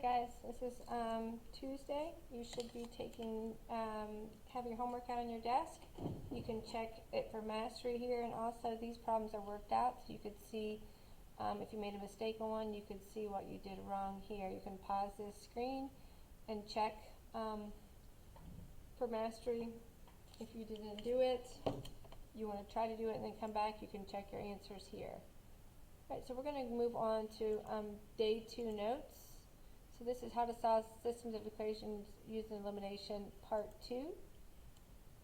Alright guys, this is Tuesday. You should be taking, have your homework out on your desk. You can check it for mastery here, and also these problems are worked out so you could see if you made a mistake on one, you could see what you did wrong here. You can pause this screen and check for mastery. If you didn't do it, you want to try to do it and then come back, you can check your answers here. Alright, so we're going to move on to day 2 notes. So this is how to solve systems of equations using elimination part 2.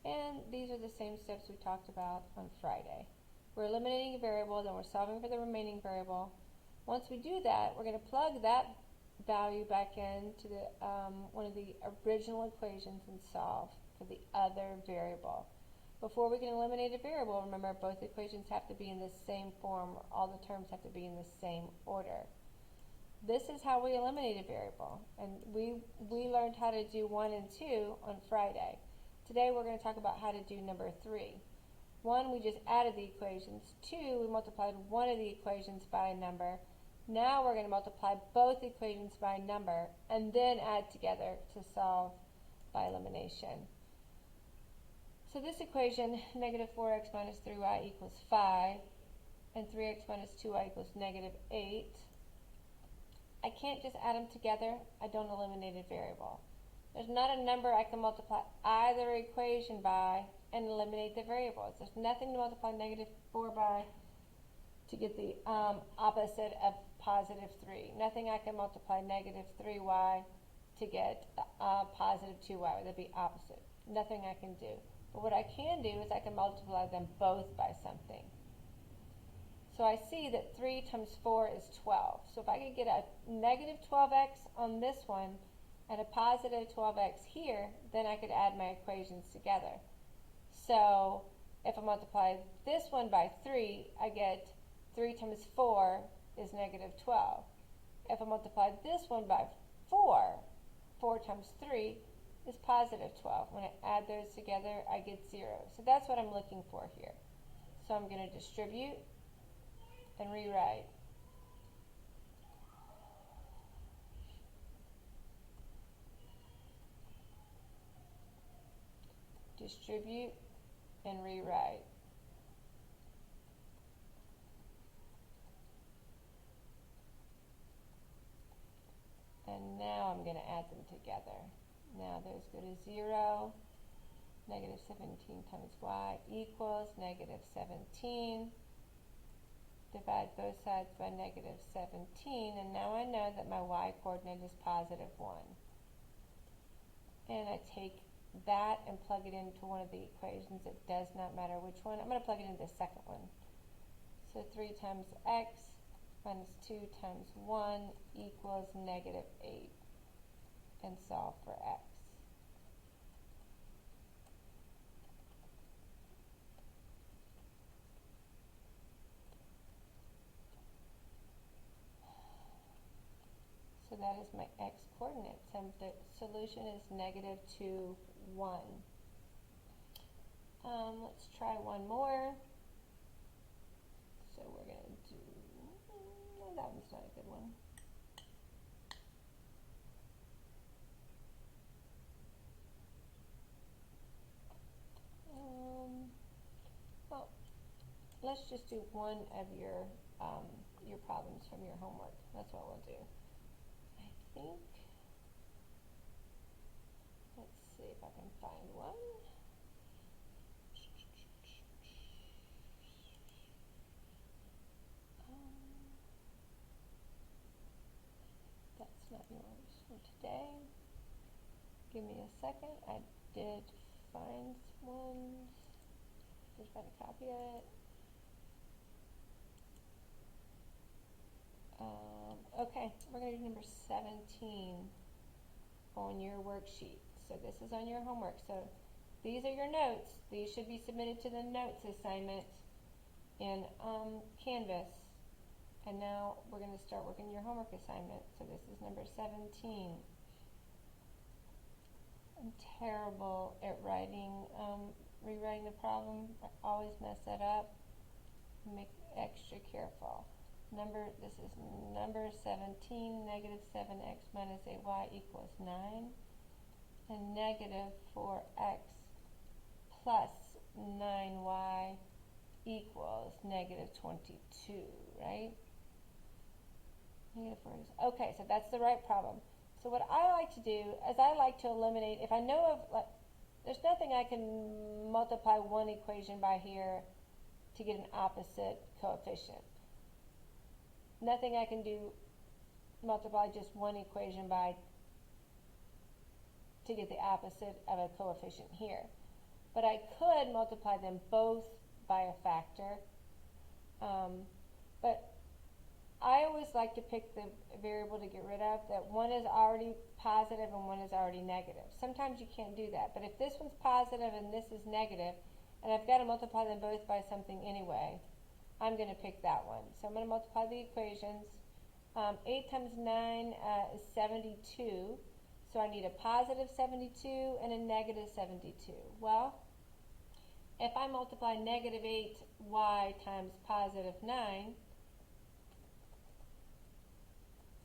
And these are the same steps we talked about on Friday. We're eliminating a variable, then we're solving for the remaining variable. Once we do that, we're going to plug that value back into the, one of the original equations and solve for the other variable. Before we can eliminate a variable, remember both equations have to be in the same form, or all the terms have to be in the same order. This is how we eliminate a variable, and we learned how to do 1 and 2 on Friday. Today we're going to talk about how to do number 3. 1, we just added the equations. 2, we multiplied one of the equations by a number. Now we're going to multiply both equations by a number and then add together to solve by elimination. So this equation, negative 4x minus 3y equals 5, and 3x minus 2y equals negative 8. I can't just add them together. I don't eliminate a variable. There's not a number I can multiply either equation by and eliminate the variables. There's nothing to multiply negative 4 by to get the opposite of positive 3. Nothing I can multiply negative 3y to get positive 2y. That'd be opposite. Nothing I can do. But what I can do is I can multiply them both by something. So I see that 3 times 4 is 12. So if I could get a negative 12x on this one and a positive 12x here, then I could add my equations together. So if I multiply this one by 3, I get 3 times 4 is negative 12. If I multiply this one by 4, 4 times 3 is positive 12. When I add those together, I get 0. So that's what I'm looking for here. So I'm going to distribute and rewrite. Distribute and rewrite. And now I'm going to add them together. Now those go to 0. Negative 17 times y equals negative 17. Divide both sides by negative 17, and now I know that my y coordinate is positive 1. And I take that and plug it into one of the equations. It does not matter which one. I'm going to plug it into the second one. So 3 times x minus 2 times 1 equals negative 8. And solve for x. So that is my x coordinate. So the solution is negative 2, 1. Let's try one more. So we're going to do, no, that one's not a good one. Well, let's just do one of your problems from your homework. That's what we'll do. I think, let's see if I can find one. That's not yours from today. Give me a second. I did find one. Just find a copy of it. Okay, we're going to do number 17 on your worksheet. So this is on your homework. So these are your notes. These should be submitted to the notes assignment in Canvas. And now we're going to start working your homework assignment. So this is number 17. I'm terrible at rewriting the problem. I always mess that up. Make extra careful. This is number 17, negative 7x minus a y equals 9, and negative 4x plus 9y equals negative 22, right? Negative 4x. Okay, so that's the right problem. So what I like to do is I like to eliminate, if I know of, like, there's nothing I can multiply one equation by here to get an opposite coefficient. Nothing I can do multiply just one equation by to get the opposite of a coefficient here. But I could multiply them both by a factor. But I always like to pick the variable to get rid of that one is already positive and one is already negative. Sometimes you can't do that, but if this one's positive and this is negative, and I've got to multiply them both by something anyway, I'm going to pick that one. So I'm going to multiply the equations. 8 times 9 is 72, so I need a positive 72 and a negative 72. Well, if I multiply negative 8y times positive 9,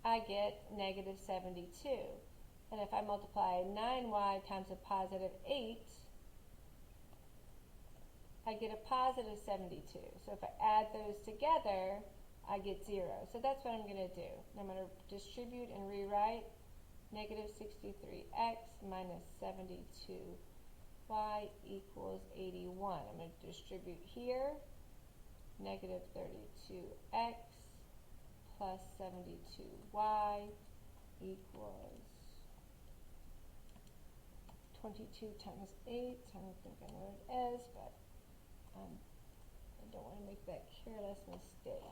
I get negative 72. And if I multiply 9y times a positive 8, I get a positive 72. So if I add those together, I get 0. So that's what I'm going to do. I'm going to distribute and rewrite negative 63x minus 72y equals 81. I'm going to distribute here, negative 32x plus 72y equals 22 times 8. I don't think I know what it is, but I don't want to make that careless mistake.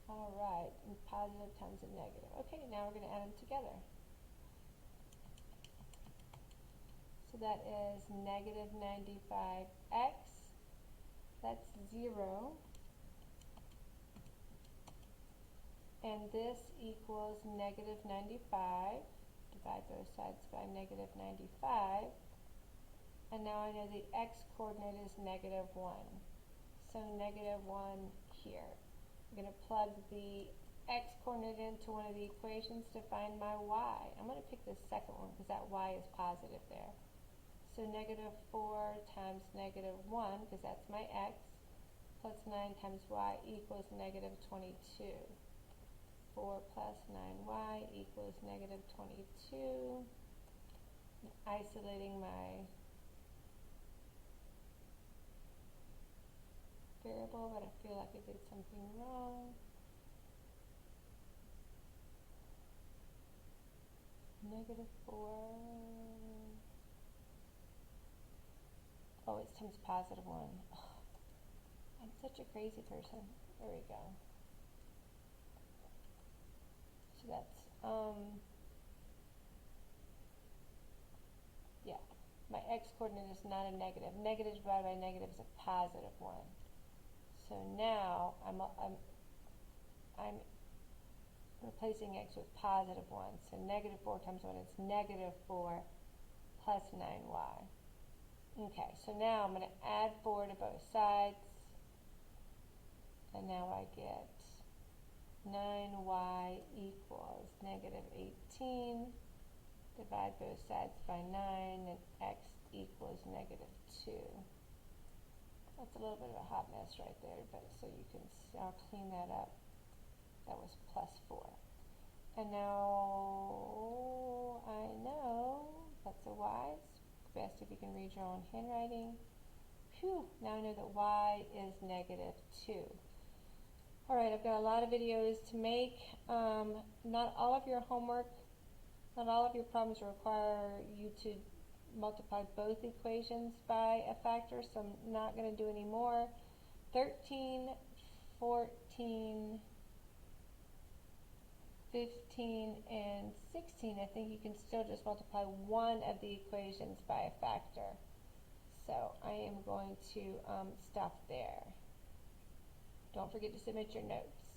All right, and positive times a negative. Okay, now we're going to add them together. So that is negative 95x. That's 0. And this equals negative 95. Divide both sides by negative 95. And now I know the x coordinate is negative 1. So negative 1 here. I'm going to plug the x coordinate into one of the equations to find my y. I'm going to pick the second one because that y is positive there. So negative 4 times negative 1, because that's my x, plus 9 times y equals negative 22. 4 plus 9y equals negative 22. I'm isolating my variable, but I feel like I did something wrong. Negative 4. Oh, it's times positive 1. Oh, I'm such a crazy person. There we go. So that's, yeah, my x coordinate is not a negative. Negative divided by negative is a positive 1. So now I'm replacing x with positive 1. So negative 4 times 1 is negative 4 plus 9y. Okay, so now I'm going to add 4 to both sides. And now I get 9y equals negative 18. Divide both sides by 9, and x equals negative 2. That's a little bit of a hot mess right there, but so you can see, I'll clean that up. That was plus 4. And now I know that's a y. It's best if you can read your own handwriting. Phew, now I know that y is negative 2. All right, I've got a lot of videos to make. Not all of your homework, not all of your problems require you to multiply both equations by a factor, so I'm not going to do any more. 13, 14, 15, and 16, I think you can still just multiply one of the equations by a factor. So I am going to stop there. Don't forget to submit your notes.